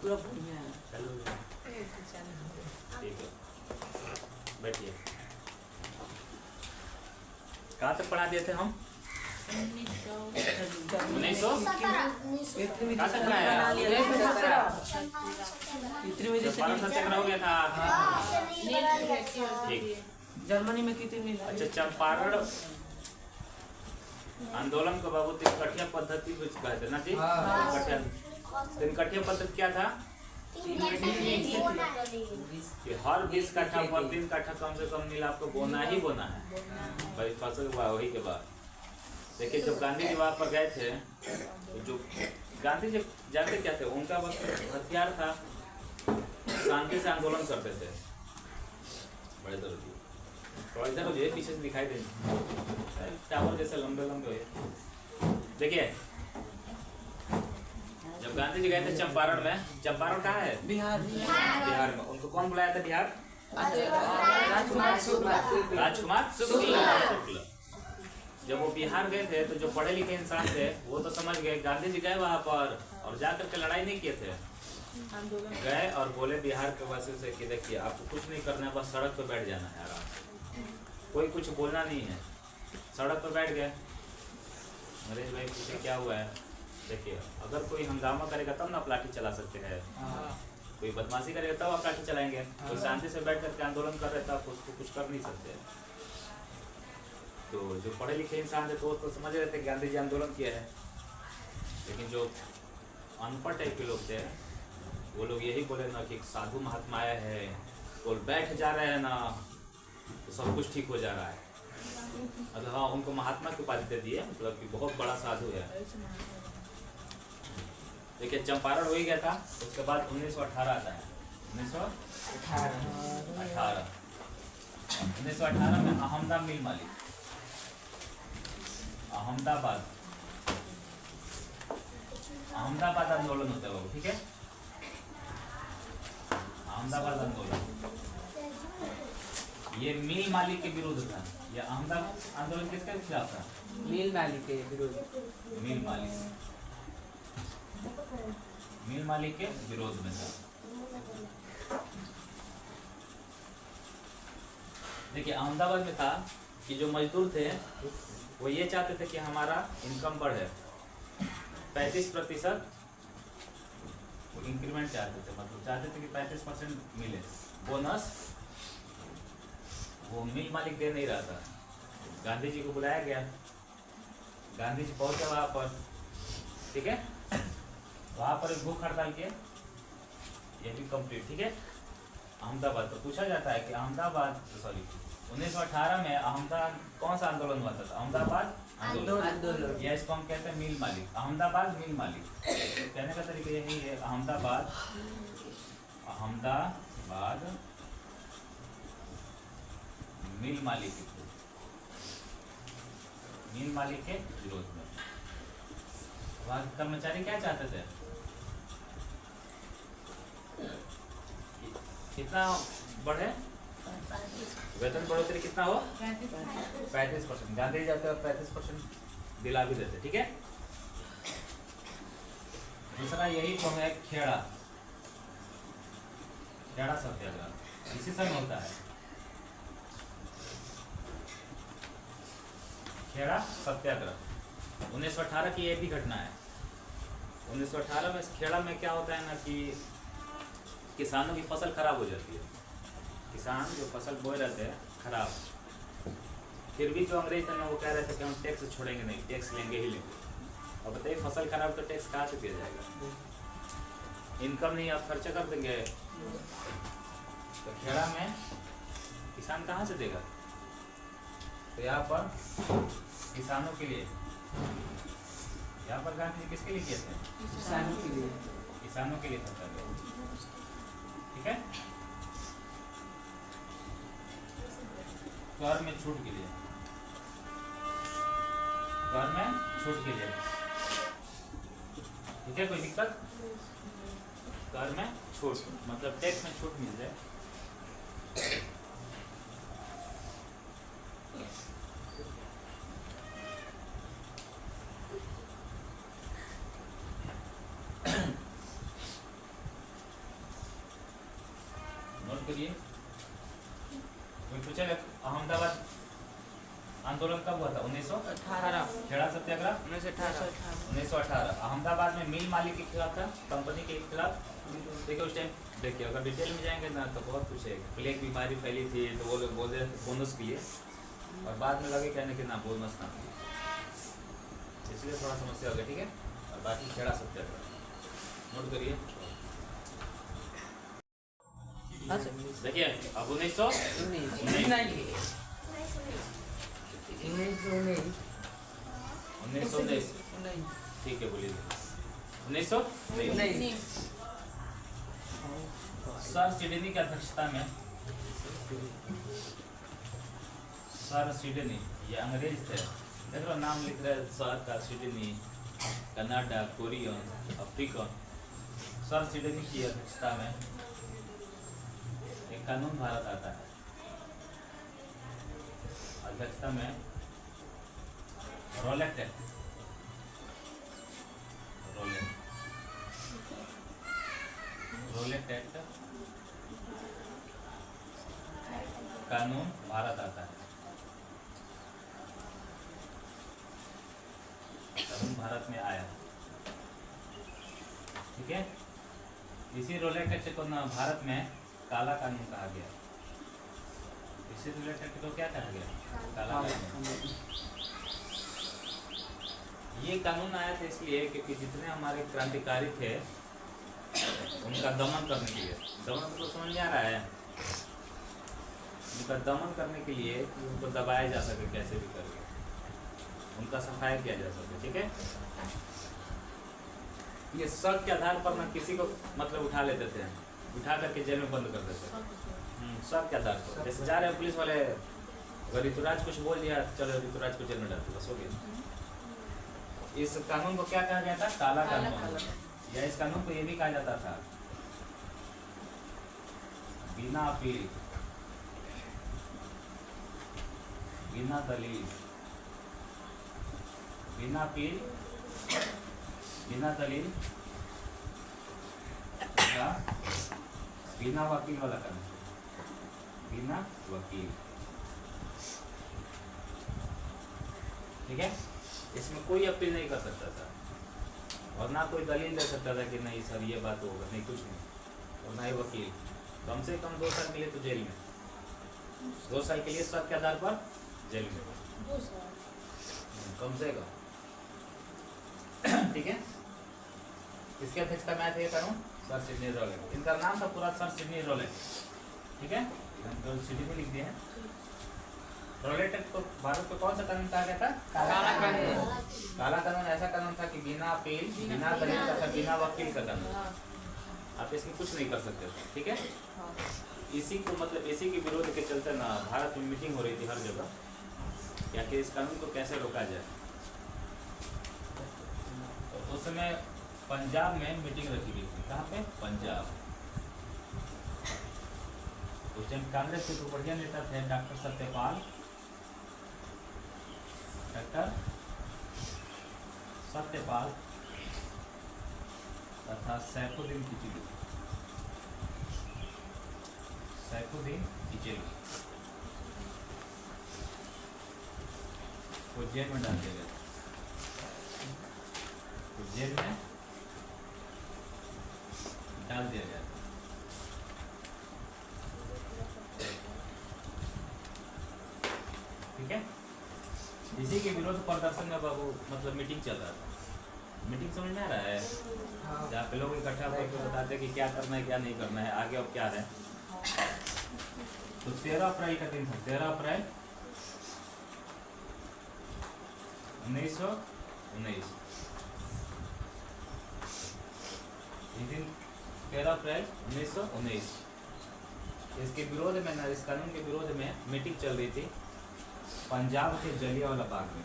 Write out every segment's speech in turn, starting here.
पूरा बढ़िया है। चलो ठीक है, बैठिए। कहाँ तक पढ़ा दिए थे हम? 1900 कहाँ तक पढ़ाया? सत्याग्रह हो गया था। ठीक। जर्मनी में कितनी? अच्छा, चंपारण आंदोलन को बाबू तीन पद्धति कुछ कहते ना जी? तीन पद्धति क्या था? कि हर 20 कट्ठा पर 3 कट्ठा कम से कम नील आपको बोना ही बोना है भाई, फसल वही के बाद। देखिए जब गांधी जी वहाँ पर गए थे तो जो गांधी जी जानते क्या थे, उनका बस हथियार था शांति से आंदोलन करते थे। बड़े तो इधर हो जाए, पीछे से दिखाई दे टावर जैसे लंबे लंबे हो। देखिए जब गांधी जी गए थे चंपारण में, चंपारण कहाँ है? बिहार। बिहार में। उनको कौन बुलाया था बिहार? राजकुमार शुक्ला। जब वो बिहार गए थे तो जो पढ़े लिखे इंसान थे वो तो समझ गए गांधी जी गए वहां पर और जाकर के लड़ाई नहीं किए थे, गए और बोले बिहार के वासियों से कि देखिए आपको कुछ नहीं करना है, बस सड़क पर बैठ जाना है आराम से, कोई कुछ बोलना नहीं है। सड़क पर बैठ गए। नरेश भाई पूछे क्या हुआ है? देखिए अगर कोई हंगामा करेगा तब ना आप लाठी चला सकते हैं, कोई बदमाशी करेगा तब आप लाठी चलाएंगे। तो शांति से बैठ करके आंदोलन कर रहे थे आप उसको कुछ कर नहीं सकते। तो जो पढ़े लिखे इंसान थे तो समझ रहे थे गांधी जी आंदोलन किया है, लेकिन जो अनपढ़ टाइप के लोग थे वो लोग यही बोले ना कि साधु महात्मा आया है, वो बैठ जा रहे हैं ना तो सब कुछ ठीक हो जा रहा है। मतलब हाँ उनको महात्मा की उपाधि दे दिए, मतलब कि बहुत बड़ा साधु है। देखिए चंपारण हो ही गया था, उसके बाद 1918 आता है। 1918 में अहमदाबाद मिल मालिक, अहमदाबाद आंदोलन होता है वो, ठीक है? अहमदाबाद आंदोलन ये मिल मालिक के विरुद्ध था। ये अहमदाबाद आंदोलन किसके खिलाफ था? मिल मालिक के विरुद्ध। मिल मालिक के विरोध में था। देखिए अहमदाबाद में था कि जो मजदूर थे वो ये चाहते थे कि हमारा इनकम बढ़े, 35% वो इंक्रीमेंट चाहते थे, मतलब चाहते थे कि 35% मिले बोनस। वो मिल मालिक दे नहीं रहा था। गांधी जी को बुलाया गया, गांधी जी पहुंचे वहां पर, ठीक है? वहां पर एक भूख हड़ताल किए, ये भी कंप्लीट, ठीक है? अहमदाबाद तो पूछा जाता है कि अहमदाबाद 1918 में अहमदाबाद कौन सा आंदोलन हुआ था? अहमदाबाद आंदोलन। या इसको हम कहते हैं मिल मालिक, अहमदाबाद मिल मालिक। तो कहने का तरीका यही है, अहमदाबाद मिल मालिक के विरोध में। वहां कर्मचारी क्या चाहते थे? कितना बढ़े वेतन, बढ़ोतरी कितना हो? 35%। गांधी जाते हैं 35% दिला भी देते, ठीक है? दूसरा यही तो है खेड़ा सत्याग्रह, इसी समय होता है खेड़ा सत्याग्रह। 1918 की एक भी घटना है। 1918 में खेड़ा में क्या होता है ना कि किसानों की फसल खराब हो जाती है। किसान जो फसल बोए रहते हैं खराब, फिर भी जो अंग्रेज थे ना वो कह रहे थे कि हम टैक्स छोड़ेंगे नहीं, टैक्स लेंगे ही लेंगे। और बताइए फसल खराब तो टैक्स कहाँ से दिया जाएगा? इनकम नहीं, आप खर्चा कर देंगे। तो खेड़ा में किसान कहाँ से देगा? तो यहाँ पर किसानों के लिए, यहाँ पर गांधी जी किसके लिए किए थे? किसानों के लिए था, ठीक है? कर में छूट के लिए, ठीक है? कोई दिक्कत? कर में छूट मतलब टैक्स में छूट मिल जाए। करिए। कोई पूछेगा अहमदाबाद आंदोलन कब हुआ था? 1918। खेड़ा सत्याग्रह 1918। अहमदाबाद में मिल मालिक के खिलाफ था, कंपनी के खिलाफ। देखिए उस टाइम, देखिए अगर डिटेल में जाएंगे ना तो बहुत कुछ है। प्लेग बीमारी फैली थी तो वो लोग बोल रहे थे बोनस के लिए, और बाद में लगे कहने कि ना बोनस ना, इसलिए थोड़ा समस्या हो गया। ठीक है, और बाकी खेड़ा सत्याग्रह नोट करिए। देखिए अब 1919 ठीक है, बोलिए 1919 सर सिडनी की अध्यक्षता में, सर सिडनी ये अंग्रेज थे, देख लो नाम लिख रहे सर का, Sydney, Canada, Korean, African. Sir Sydney की अध्यक्षता में एक कानून भारत आता है, अध्यक्षता में रोलेट एक्ट, रोलेट एक्ट कानून भारत आता है, कानून भारत में आया। ठीक है, इसी रोलेट एक्ट को ना भारत में काला कानून कहा गया। इसी रोलेट एक्ट को क्या कहा गया? काला कानून। ये कानून आया था इसलिए क्योंकि जितने हमारे क्रांतिकारी थे उनका दमन करने के लिए, दमन तो समझ में आ रहा है, उनका दमन करने के लिए उनको दबाया जा सके कैसे भी करके, उनका सफाया किया जा सके। ठीक है, ये शक के आधार पर ना किसी को मतलब उठा लेते थे, उठा करके जेल में बंद कर देते। शक के आधार पर, जैसे जा रहे हैं पुलिस वाले, अगर ऋतुराज कुछ बोल दिया, चलो ऋतुराज को जेल में डालते, बस हो गया। इस कानून को क्या कहा गया था? काला कानून। या इस कानून को ये भी कहा जाता था बिना अपील, बिना दलील, बिना अपील, बिना दलील, बिना वकील वाला कानून, बिना वकील। ठीक है, इसमें कोई अपील नहीं कर सकता था और ना कोई दलील दे सकता था कि नहीं सर ये बात होगा, नहीं कुछ नहीं, और ना ही वकील। कम से कम 2 साल मिले तो जेल में, 2 साल के लिए शक के आधार पर जेल में, कम से कम। ठीक है, इसके अध्यक्षता में आया था ये कानून सर सिडनी रोलेट। इनका नाम था पूरा सर सिडनी रोलेट। ठीक है, सिडनी लिख दिए हैं। रोलेट एक्ट को भारत को कौन सा कानून कहा गया था? काला कानून। काला कानून ऐसा कानून था कि बिना अपील, बिना दलील तथा बिना वकील का कानून, आप इसमें कुछ नहीं कर सकते थे। ठीक है, इसी को मतलब इसी के विरोध के चलते ना भारत में मीटिंग हो रही थी हर जगह, या कि इस कानून को कैसे रोका जाए। तो उस समय पंजाब में मीटिंग रखी गई थी। कहाँ पे? पंजाब। उस टाइम कांग्रेस के बढ़िया नेता थे डॉक्टर सत्यपाल, डॉक्टर सत्यपाल तथा सैफुद्दीन किचलू, सैफुद्दीन किचलू को जेल में डाल दिया गया, तो जेल में डाल दिया गया। ठीक है, इसी के विरोध प्रदर्शन में बाबू मतलब मीटिंग चल रहा था। मीटिंग समझ में आ रहा है? जहाँ पे लोग इकट्ठा होकर बताते कि क्या करना है क्या नहीं करना है, आगे अब क्या है। तो 13 अप्रैल का दिन था, 13 अप्रैल 1919। इस दिन 13 अप्रैल 1919 इसके विरोध में ना, इस कानून के विरोध में मीटिंग चल रही थी पंजाब के जलियांवाला बाग में।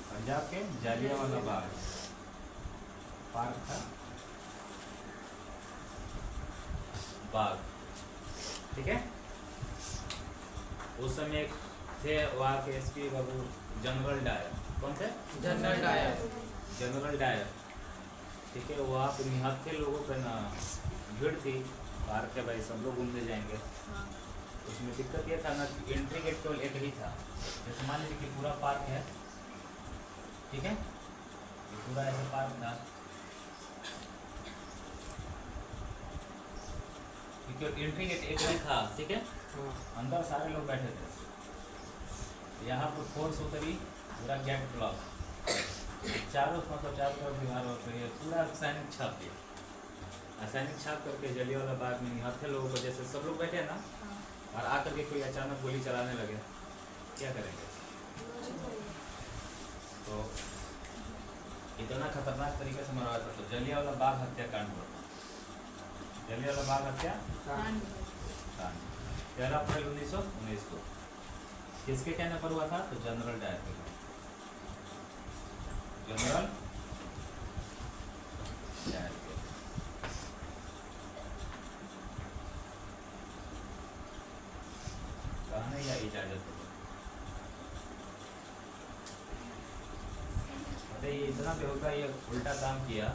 पंजाब के जलियांवाला बाग पार्क था, बाग। ठीक है, उस समय थे वहाँ के एसपी बाबू जनरल डायर। कौन थे? General Dyer. General Dyer. ठीक है, वहाँ पे निहत्थे लोगों पे ना भीड़ थी पार्क है भाई, सब लोग घूमने जाएंगे। उसमें दिक्कत ये था ना कि एंट्री गेट केवल एक ही था। जैसे मान लीजिए कि पूरा पार्क है, ठीक है, ये पूरा ऐसा पार्क था, क्योंकि एंट्री गेट एक ही था, ठीक है, अंदर सारे लोग बैठे थे। यहाँ पर फोर्स उतरी, पूरा गेट ब्लॉक, चारों तरफ दीवार होती है, पूरा सैनिक छाप दिया। सैनिक छाप करके जलियांवाला बाग में यहाँ थे लोगों को, जैसे सब लोग बैठे ना, और आकर के कोई अचानक गोली चलाने लगे, क्या करेंगे? तो इतना खतरनाक तरीके से मरवाया था। तो जलियांवाला बाग हत्याकांड हुआ। जलियांवाला बाग हत्याकांड 13 अप्रैल 1919 को किसके कहने पर हुआ था? तो जनरल डायर के। जनरल डायर के कहने या इजाजत है। ये इतना बेहुदा ये उल्टा काम किया,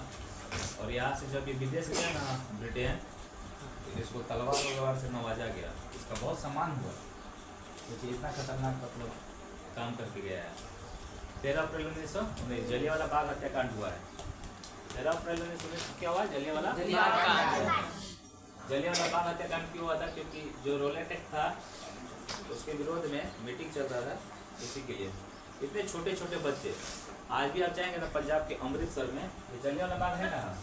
और यहाँ से जब ये विदेश गया ना ब्रिटेन, तो इसको तलवार से नवाजा गया, इसका बहुत सम्मान हुआ। तो इतना खतरनाक मतलब काम करके गया है। 13 अप्रैल 1919 जलियांवाला बाग हत्याकांड हुआ है। 13 अप्रैल 1919 क्या हुआ? जलियांवाला बाग हत्याकांड क्यों हुआ था? क्योंकि जो रोलेट एक्ट था उसके विरोध में मीटिंग चल रहा था, इसी के लिए इतने छोटे छोटे बच्चे। आज भी आप जाएंगे ना पंजाब के अमृतसर में, ये जलियांवाला बाग है कहाँ?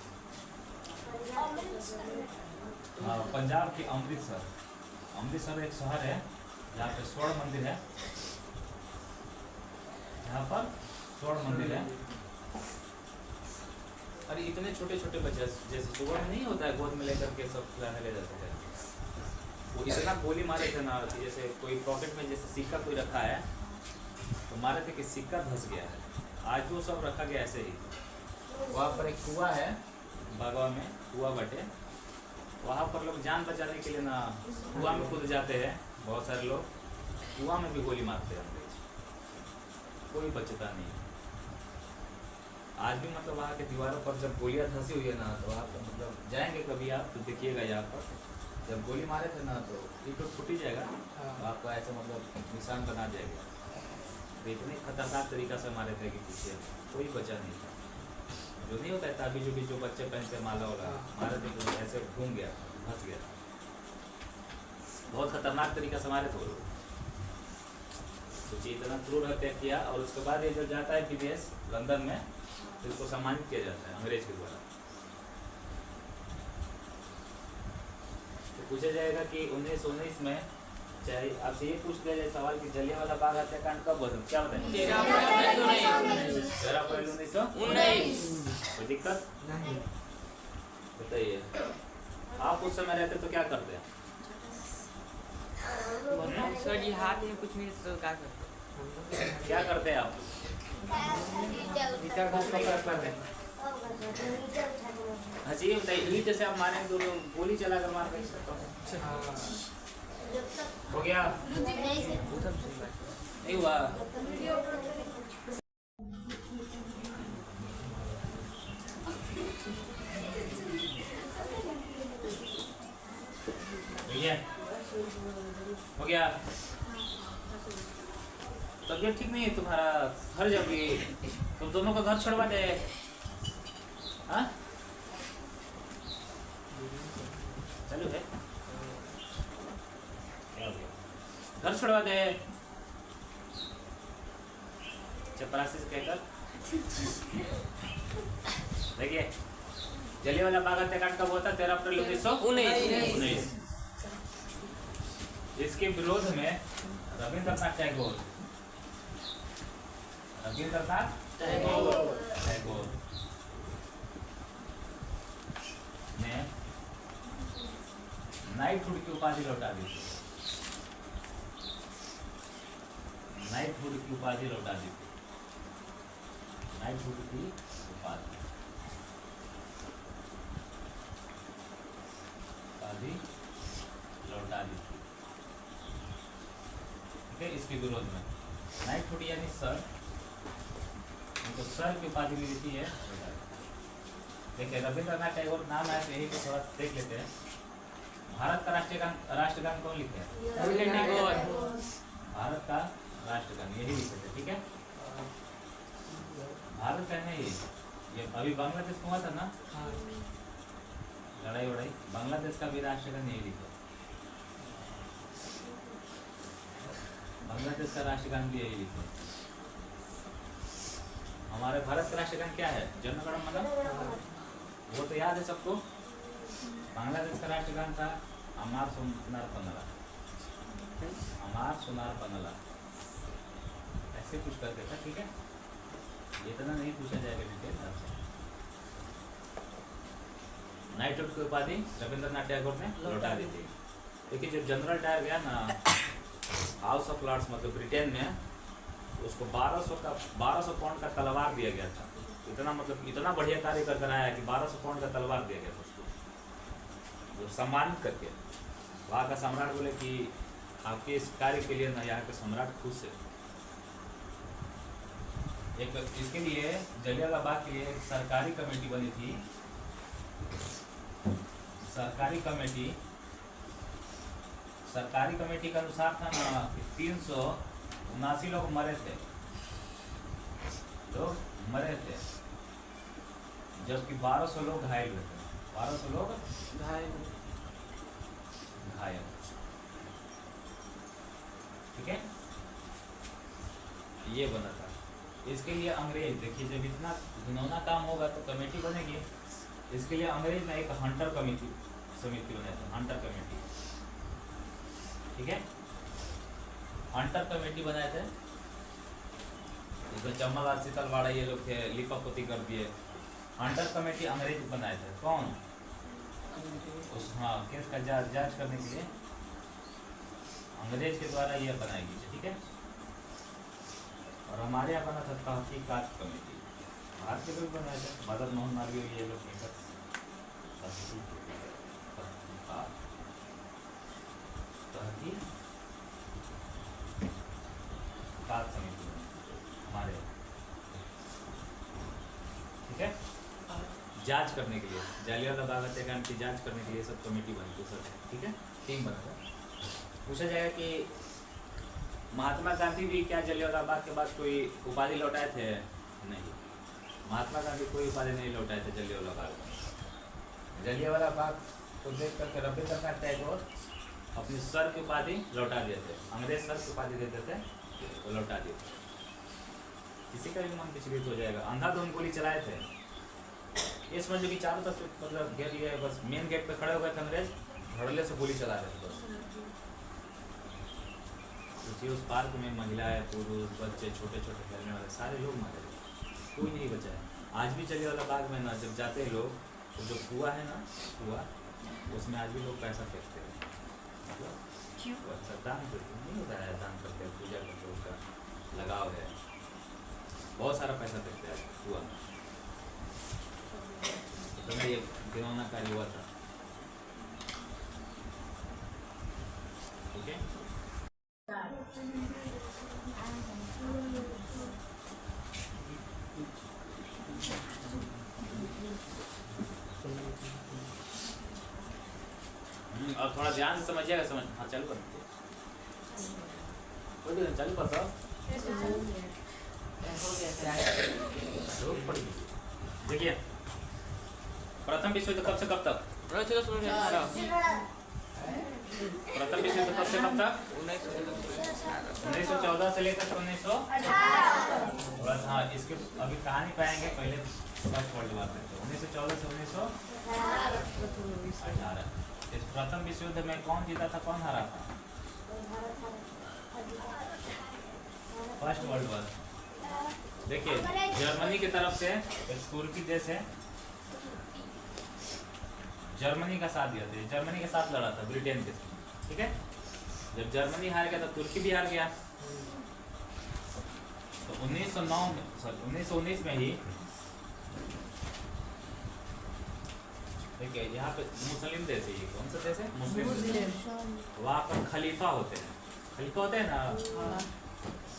हाँ, पंजाब के अमृतसर। अमृतसर एक शहर है जहाँ पे स्वर्ण मंदिर है, यहाँ पर स्वर्ण मंदिर है। अरे इतने छोटे छोटे बच्चे, जैसे सुबह में नहीं होता है गोद में लेकर के सब खिलाने ले जाते हैं, वो इतना गोली मारे थे ना कि जैसे कोई पॉकेट में जैसे सिक्का कोई रखा है तो मारे थे कि सिक्का धंस गया है। आज भी वो सब रखा गया ऐसे ही। वहाँ पर एक कुआं है बागवा में, कुआं बटे, वहाँ पर लोग जान बचाने के लिए ना कुआं में कूद जाते हैं। बहुत सारे लोग कुआं में भी गोली मारते हैं अंग्रेज, कोई बचता नहीं। आज भी मतलब वहाँ के दीवारों पर जब गोलियाँ धंसी हुई है ना, तो आप मतलब जाएंगे कभी आप तो देखिएगा, यहाँ पर जब गोली मारे थे ना तो ये तो फूट ही जाएगा, तो आपका ऐसा मतलब निशान बना जाएगा। तो इतने खतरनाक तरीका से मारे थे कि पीछे कोई बचा नहीं था। जो नहीं होता है ताबीज भी जो बच्चे पहनते माला वाला, मारे थे तो ऐसे घूम गया, फंस गया। बहुत खतरनाक तरीका से मारे थे वो लोग। सोचिए इतना क्रूर हत्या किया, और उसके बाद ये जब जाता है विदेश लंदन में, तो इसको सम्मानित किया जाता है अंग्रेज के द्वारा। तो पूछा जाएगा कि 1919 में, चाहे आपसे ये पूछ दिया जाए सवाल कि जलियांवाला बाग हत्याकांड कब हुआ था, क्या बताएंगे? 13 अप्रैल 1919। कोई दिक्कत नहीं? बताइए, आप उस समय रहते तो क्या करते हैं? सर जी हाथ में कुछ नहीं तो क्या करते? क्या करते हैं आप? हाँ जी बताइए, ईंट से आप मारेंगे तो गोली चला कर मार सकते हो गया? नहीं हुआ। भैया हो गया? तबीयत ठीक नहीं है तुम्हारा, घर जाओगे? तुम दोनों का घर छोड़वा दे। हाँ चलो है, घर छोड़वा दे चपरासी से कहकर। देखिए जलियांवाला बाग हत्याकांड कब हुआ था? 13 अप्रैल 1919। इसके विरोध में रविंद्रनाथ टैगोर ने नाइटहुड की उपाधि लौटा दी थी। नाइटहुड की उपाधि लौटा दी थी। नाइटहुड की उपाधि लौटा दी थी, ठीक है। इसके विरोध में नाइटहुड यानी सर, उनको सर की उपाधि मिली थी है। देखिए रविंद्रनाथ टैगोर नाम है तो यही को थोड़ा देख लेते हैं। भारत का राष्ट्रगान कौन लिखे हैं? रविंद्रनाथ टैगोर। भारत का राष्ट्रगान यही लिखे थे, ठीक है। भारत का है ये अभी बांग्लादेश में हुआ था ना लड़ाई वड़ाई, बांग्लादेश का भी राष्ट्रगान यही लिखा, बांग्लादेश का राष्ट्रगान भी यही लिखा। हमारे भारत का राष्ट्रगान क्या है? जन गण मन, वो तो याद है सबको। बांग्लादेश का राष्ट्रगान था अमार सुनार पनला, अमार सुनार पनला, ऐसे कुछ करके था, ठीक है। इतना नहीं पूछा जाएगा डिटेल आपसे। नाइटहुड की उपाधि रविंद्रनाथ टैगोर ने लौटा दी थी। देखिए जब जनरल डायर गया ना हाउस ऑफ लॉर्ड्स मतलब ब्रिटेन में, उसको 1200 पाउंड का तलवार दिया गया था। इतना मतलब इतना बढ़िया कार्य कर कर आया कि 1200 पाउंड का तलवार दिया गया था उसको, तो सम्मानित करके। वहाँ का सम्राट बोले कि आपके इस कार्य के लिए ना यहाँ के सम्राट खुश है। एक इसके लिए जलियांवाला बाग के लिए एक सरकारी कमेटी बनी थी, सरकारी कमेटी के अनुसार था ना 379 लोग मरे थे, जबकि 1200 लोग घायल हुए थे। 1200 लोग घायल, ठीक है। ये बना था। इसके लिए अंग्रेज, देखिए जब इतना घिनौना काम होगा तो कमेटी बनेगी। इसके लिए अंग्रेज ने एक हंटर समिति बनाई थी, हंटर कमेटी, ठीक है। हंटर कमेटी बनाए थे, इसमें चम्मलाल सीतलवाड़ा ये लोग थे, लिपापोती कर दिए। हंटर कमेटी अंग्रेज बनाए थे, कौन? उस केस का जांच करने के लिए अंग्रेज के द्वारा ये बनाई गई, ठीक है। और हमारे यहाँ बना था तहकीकात कमेटी, भारत के लोग बनाए थे, मदन मोहन मालवीय ये लोग मिलकर तहकीकात समिति हमारे, ठीक है। जांच करने के लिए जालियांवाला बाग हत्याकांड की जांच करने के लिए सब कमेटी बनी थी, सब, ठीक है, टीम बना था। पूछा जाएगा कि महात्मा गांधी भी क्या जलियांवाला बाग के बाद कोई उपाधि लौटाए थे? नहीं, महात्मा गांधी कोई उपाधि नहीं लौटाए थे जलियांवाला बाग में। जलियांवाला बाग को देख करके रविंद्रनाथ टैगोर अपनी सर की उपाधि लौटा दिए थे, अंग्रेज सर की उपाधि देते थे तो लौटा दिए थे। किसी का भी मन विचलित हो जाएगा। अंधाधुंध गोली चलाए थे, ये समझ लो कि चारों तरफ मतलब घेर लिया है, बस मेन गेट पे खड़े हो गए थे अंग्रेज, धड़ल्ले से गोली चला रहे थे बस। उस पार्क में महिलाएं, पुरुष, बच्चे, छोटे छोटे खेलने वाले सारे लोग मरे, कोई नहीं बचा है। आज भी जलियांवाला बाग में ना जब जाते हैं लोग, तो जो कुआं है ना, कुआं, उसमें आज भी लोग पैसा फेंकते हैं, मतलब अच्छा दान करते नहीं होता है, दान करते हैं, पूजा करते हैं, उसका लगाव है, बहुत सारा पैसा फेंकते हैं कुआं में। तो ये घिनौना कार्य हुआ था, ठीक है। और थोड़ा ध्यान से समझिएगा, समझ, हाँ चल पर कोई भी चल पर देखिए प्रथम विश्व युद्ध कब से कब तक? प्रथम विश्व युद्ध कब से कब तक? 1914 से लेकर 1918। हाँ, इसके अभी कहानी पाएंगे, पहले फर्स्ट वर्ल्ड वॉर में 1914 से 1918। इस प्रथम विश्व युद्ध में कौन जीता था, कौन हारा था? First world war. देखिए जर्मनी की तरफ से एक तुर्की देश है, जर्मनी का साथ दिया था, जर्मनी के साथ लड़ा था ब्रिटेन के साथ, ठीक है। जब जर्मनी हार गया तो तुर्की भी हार गया। तो 1919 में ही देखिए यहाँ पे मुस्लिम देश है, ये कौन सा देश है? मुस्लिम देश। वहाँ पर खलीफा होते हैं ना,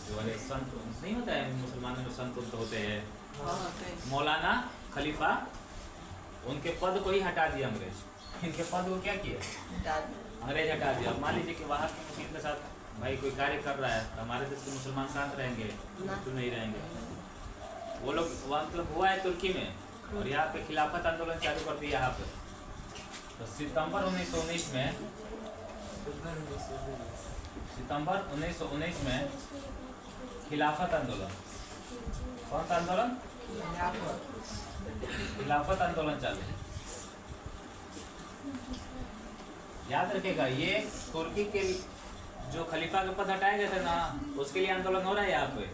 जो वाले संत नहीं होता है मुसलमानों में, संत होते हैं, मौलाना खलीफा, उनके पद को ही हटा दिया अंग्रेज। इनके पद को क्या किया, अंग्रेज हटा दिया। अब मान लीजिए कि वहाँ के मुस्लिम के साथ भाई कोई कार्य कर रहा है, तो हमारे देश के मुसलमान शांत रहेंगे, तो नहीं रहेंगे। वो लोग वहाँ मतलब हुआ है तुर्की में, और यहाँ पे खिलाफत आंदोलन चालू कर दिया यहाँ पे। तो सितंबर 1919 में खिलाफत आंदोलन, कौन सा आंदोलन, खिलाफत आंदोलन चालू। याद रखेगा, ये तुर्की के जो खलीफा के पद हटाए गए थे ना, उसके लिए आंदोलन हो रहा है यहाँ पे।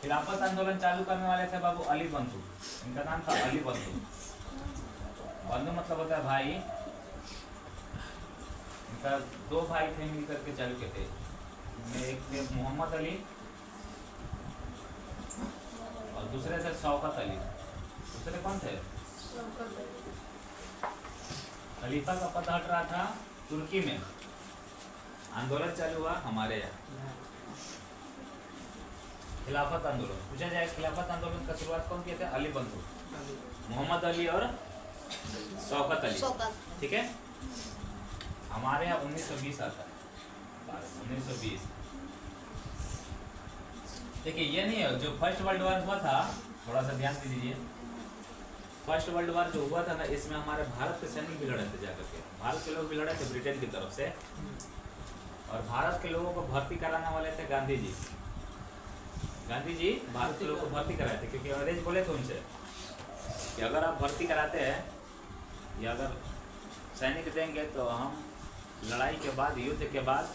खिलाफत आंदोलन चालू करने वाले थे बाबू अली बंधु, इनका नाम था अली बंधु। बंधु मतलब होता है भाई। इनका दो भाई थे मिलकर के चालू किए थे, एक थे मोहम्मद अली और दूसरे थे शौकत अली। दूसरे कौन थे, खलीफा का पद हट रहा था तुर्की में, आंदोलन चालू हुआ हमारे यहाँ, खिलाफत आंदोलन। पूछा जाए खिलाफत आंदोलन का शुरुआत कौन किए थे, अली बंधु, मोहम्मद अली और शौकत अली, ठीक है। हमारे यहाँ 1920 आता है, 1920। देखिए ये नहीं है, जो फर्स्ट वर्ल्ड वॉर हुआ था, थोड़ा सा ध्यान दीजिए। फर्स्ट वर्ल्ड वॉर जो हुआ था ना, इसमें हमारे भारत के सैनिक भी लड़े थे जाकर के, भारत के लोग भी लड़े थे ब्रिटेन की तरफ से, और भारत के लोगों को भर्ती कराने वाले थे गांधी जी। गांधी जी भारत के लोगों को भर्ती कराए थे, क्योंकि अंग्रेज बोले थे उनसे कि अगर आप भर्ती कराते हैं या अगर सैनिक देंगे तो हम लड़ाई के बाद, युद्ध के बाद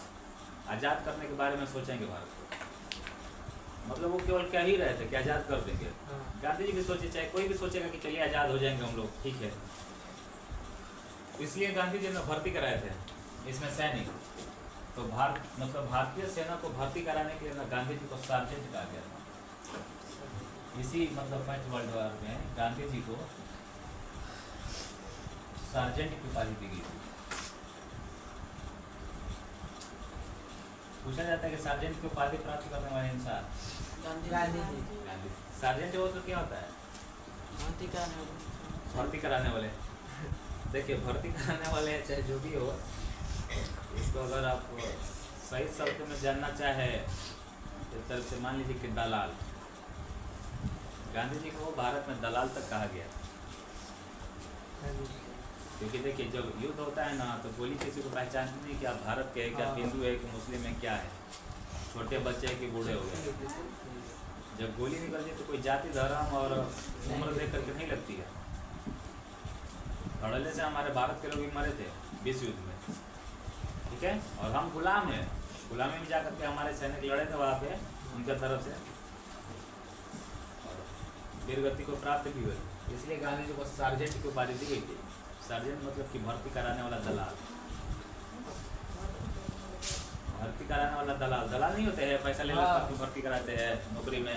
आज़ाद करने के बारे में सोचेंगे भारत को। मतलब वो केवल क्या ही रहे थे कि आज़ाद कर देंगे। गांधी जी भी सोचे, चाहे कोई भी सोचेगा कि चलिए आज़ाद हो जाएंगे हम लोग, ठीक है। इसलिए गांधी जी ने भर्ती कराए थे इसमें सैनिक। तो मतलब भारतीय सेना को भर्ती कराने के लिए ना गांधी जी को सार्जेंट कहा गया था। इसी मतलब फर्स्ट वर्ल्ड वॉर में गांधी जी को सार्जेंट की उपाधि दी गई थी। पूछा जाता है कि सार्जेंट की उपाधि प्राप्त करने वाले इंसान गांधी जी। गांधी। सार्जेंट हो तो क्या होता है, भर्ती कराने वाले। देखिए भर्ती कराने वाले चाहे जो भी हो, इसको अगर आप सही शब्द में जानना चाहे तो तरफ से मान लीजिए कि दलाल। गांधी जी को भारत में दलाल तक कहा गया, क्योंकि देखिए जब युद्ध होता है ना, तो गोली किसी को पहचानती नहीं कि आप भारत के हैं, क्या हिंदू है कि मुस्लिम है, क्या है, छोटे बच्चे हैं कि बूढ़े हो गए। जब गोली निकलती है तो कोई जाति, धर्म और उम्र देख करके नहीं लगती है। धड़ल्ले से हमारे भारत के लोग भी मरे थे विश्व युद्ध में, ठीक है। और हम गुलाम हैं, गुलामी में जाकर के हमारे सैनिक लड़े थे वहाँ पे उनके तरफ से, और वीरगति को प्राप्त भी हुए। इसलिए गांधी जी को सार्जेंट की उपाधि दी गई थी। सार्जेंट मतलब कि भर्ती कराने वाला दलाल। भर्ती कराने वाला दलाल, दलाल नहीं होते हैं पैसा ले लेकर भर्ती कराते हैं नौकरी में।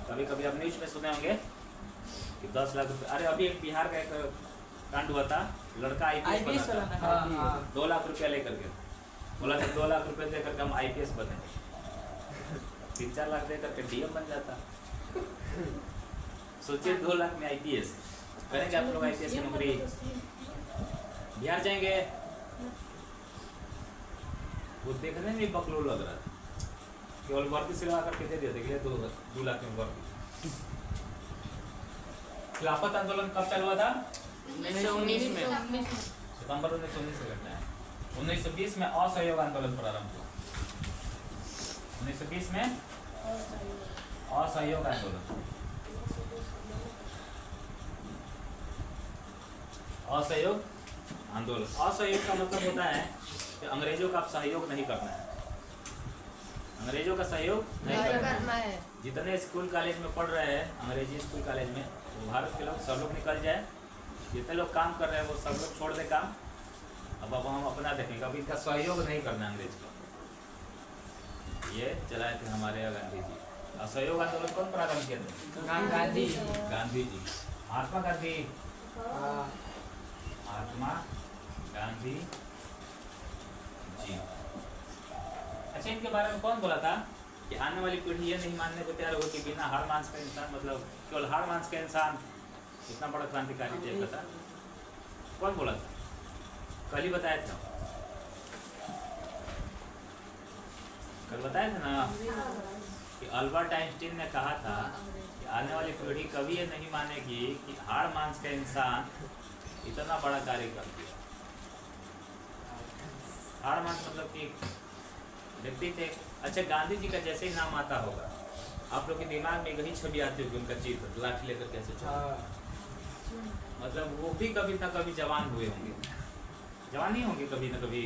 कभी कभी आप न्यूज में सुने होंगे कि 10 लाख रुपये। अरे अभी एक बिहार का एक कांड हुआ था, लड़का IPS बना था, 2 लाख रुपया लेकर के बोला था 2 लाख रुपये देकर के हम IPS बने। 3-4 लाख देकर के DM बन जाता। सोचिए 2 लाख में IPS करेंगे आप लोग। IPS की नौकरी बिहार जाएंगे, वो देखने में बकलो लग रहा था, केवल भर्ती से लगा करके दे दिया 2 लाख में भर्ती। खिलाफत आंदोलन कब चालू हुआ था? 1919 में। सितंबर 1919 से घटना है। 1920 में असहयोग आंदोलन प्रारंभ हुआ। 1920 में असहयोग आंदोलन। असहयोग आंदोलन, असहयोग का मतलब होता है कि अंग्रेजों का सहयोग नहीं करना है, अंग्रेजों का सहयोग नहीं करना है। जितने स्कूल कॉलेज में पढ़ रहे हैं अंग्रेजी स्कूल कॉलेज में, वो भारत के लोग सब लोग निकल जाए। जितने लोग काम कर रहे हैं वो सब लोग छोड़ दे काम, अब हम अपना देखेंगे। अभी इनका सहयोग नहीं करना अंग्रेज का। ये चलाए थे हमारे गांधी जी। असहयोग आंदोलन कौन प्रारंभ किया था? गांधी गांधी जी। महात्मा गांधी, महात्मा गांधी जी। अच्छा, इनके बारे में कौन बोला था कि आने वाली पीढ़ी ये नहीं मानने को तैयार हो कि बिना हार मांस का इंसान, मतलब केवल हार मांस का इंसान इतना बड़ा क्रांतिकारी थे? पता कौन बोला था? कल ही बताया था, कल बताया था ना कि अल्बर्ट आइंस्टीन ने कहा था कि आने वाली पीढ़ी कभी ये नहीं मानेगी कि हाड़ मांस का इंसान इतना बड़ा कार्य कर दिया। हाड़ मांस मतलब कि व्यक्ति थे। अच्छा, गांधी जी का जैसे ही नाम आता होगा आप लोग के दिमाग में वही छवि आती होगी, उनका चित्र लाठी लेकर कैसे चल, मतलब वो भी कभी ना कभी जवान हुए होंगे, जवान ही होंगे कभी ना कभी।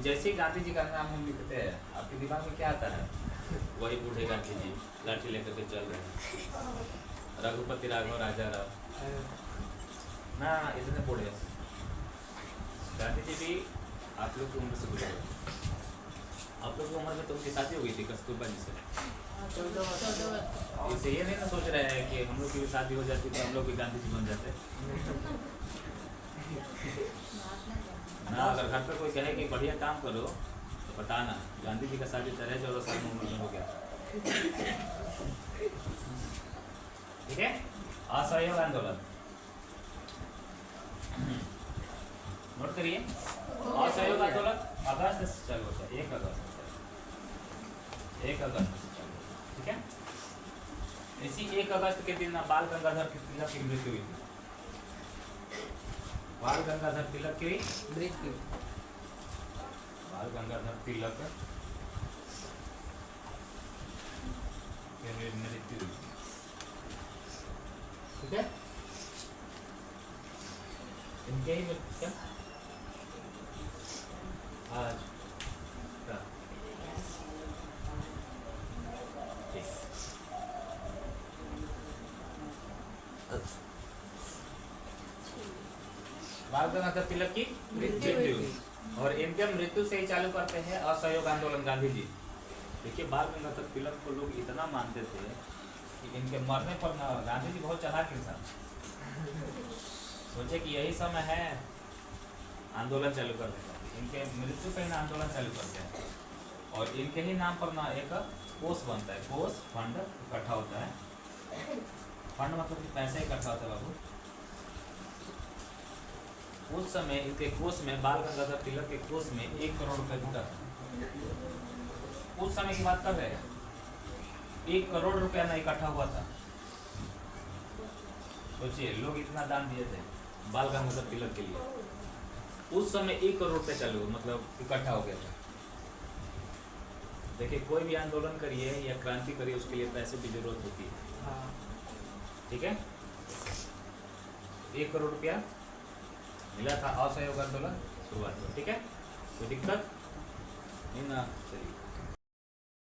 जैसे ही गांधी जी का नाम हम लिखते हैं आपके दिमाग में क्या आता है? वही बूढ़े गांधी जी लाठी लेकर के चल रहे हैं, रघुपति राघव राजा राव ना, इतने बूढ़े। गांधी जी भी आप लोग की उम्र से गुजरे। आप लोग की उम्र में तो उनकी शादी हो गई थी कस्तूरबा जी से। इसे ये नहीं ना सोच रहे हैं कि हम लोग की भी शादी हो जाती तो हम लोग भी गांधी जी बन जाते ना। अगर घर पर कोई कहे कि बढ़िया काम करो तो बताना, गांधी जी का शादी 13-14 साल में उम्र में हो गया। ठीक है, असहयोग आंदोलन नोट करिए। असहयोग आंदोलन अगस्त से चालू होता है, 1 अगस्त से चालू, ठीक है। इसी 1 अगस्त के दिन बाल गंगाधर तिलक की मृत्यु हुई थी। बाल गंगाधर तिलक की मृत्यु, बाल गंगाधर तिलक की मृत्यु हुई, ठीक है। इनके ही क्या आज बाल गंगाधर तिलक की मृत्यु, और इनके मृत्यु से ही चालू करते हैं असहयोग आंदोलन गांधी जी। देखिए, बाल गंगाधर तिलक को लोग इतना मानते थे कि इनके मरने पर ना, गांधी जी बहुत चालाक इंसान, सोचे कि यही समय है आंदोलन चालू करने का, इनके मृत्यु पे ही आंदोलन चालू करते हैं। और इनके ही नाम पर ना एक कोष बनता है, कोष फंड इकट्ठा होता है। फंड मतलब कि पैसा इकट्ठा होता है बाबू। उस समय इनके कोष में, बाल गंगाधर तिलक के कोष में 1 करोड़ रुपए जुटा था। उस समय की बात कर रहे हैं, 1 करोड़ रुपया ना इकट्ठा हुआ था। सोचिए, लोग इतना दान दिए थे बाल गंगाधर तिलक के लिए। उस समय 1 करोड़ रुपये चालू, मतलब इकट्ठा हो गया था। देखिए, कोई भी आंदोलन करिए या क्रांति करिए, उसके लिए पैसे की जरूरत होती है, ठीक है। 1 करोड़ रुपया मिला था असहयोग आंदोलन शुरुआत में, ठीक है। कोई दिक्कत नहीं ना? चलिए।